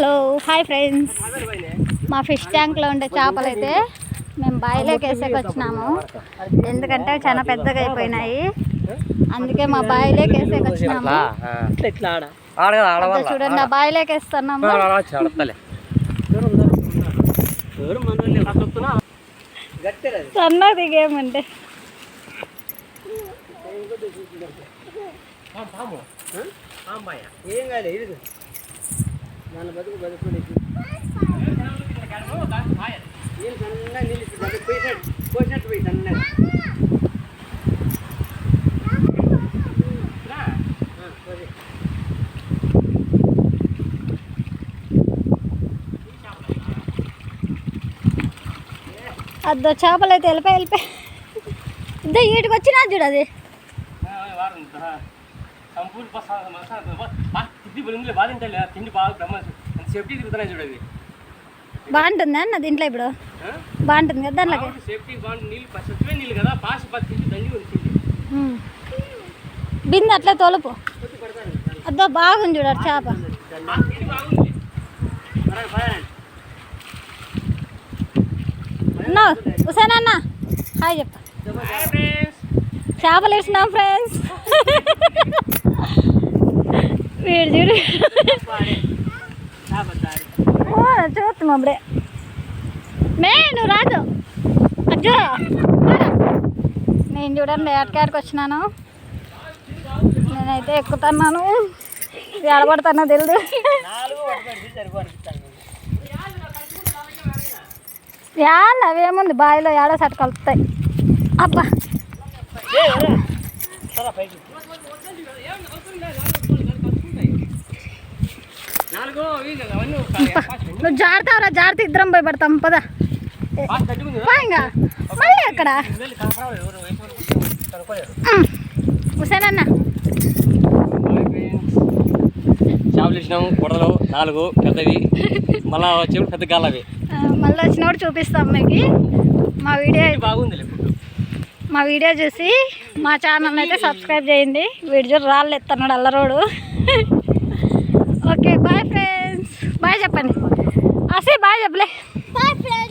Hello hi friends, మా fish ట్యాంక్లో ఉండే చేపలు అయితే మేము బాయిలోకి వేసేకి వచ్చినాము. ఎందుకంటే చాలా పెద్దగా అయిపోయినాయి, అందుకే మా బాయిలోకి వేసేకి వచ్చినాము. చూడండి, ఆ బాయిలోకి వేస్తున్నాము. సన్న దిగేమంటే ఏం కాదు ఇది దాని బతుకు బతుకునేసి ఏం సన్నగా నిలిచి పోసినట్టు పోయి సన్నగా అద్దో చేపలు అయితే వెళ్ళిపోయి ఇద్దో వీటికి వచ్చినా చూడు. అది బాగుంటుంది అన్న దీంట్లో, ఇప్పుడు బాగుంటుంది కదా దాంట్లో. బింది అట్లా తొలుపు. అద్దో బాగుంది చూడారు చేప. అన్నా హుసేన్ అన్న హాయ్ చెప్ప. చేపలు వేసినాం ఫ్రెండ్స్. వీడు చూడు చూస్తున్నాం అప్పుడే. నువ్వు రాదు అజ్జో. నేను చూడండి ఏటకాడికి వచ్చినాను. నేనైతే ఎక్కుతున్నాను, ఎడబడతానో తెలియదు. యాళ్ళు అవేముంది, బావిలో ఏడో సట్ కలుపుతాయి. అబ్బా నువ్వు జారుతావురా, జాగ్రత్త ఇద్దరం పోయి పడతాం పదా. ఇంకా మళ్ళీ అక్కడ హుసేన్ అన్న చేపలు ఇచ్చినాము. బుడలు 4 పెద్దవి, మళ్ళీ వచ్చేప్పుడు పెద్ద గాలవి. మళ్ళీ వచ్చినప్పుడు చూపిస్తాం మీకు. మా వీడియో బాగుంది. మా వీడియో చూసి మా ఛానల్ అయితే సబ్స్క్రైబ్ చేయండి. వీడియో రాళ్ళు ఎత్తన్నాడు అల్లరోడు. ఓకే బాయ్ ఫ్రెండ్స్, బాయ్ చెప్పండి. అసే బాయ్ చెప్పలే. Bye friends.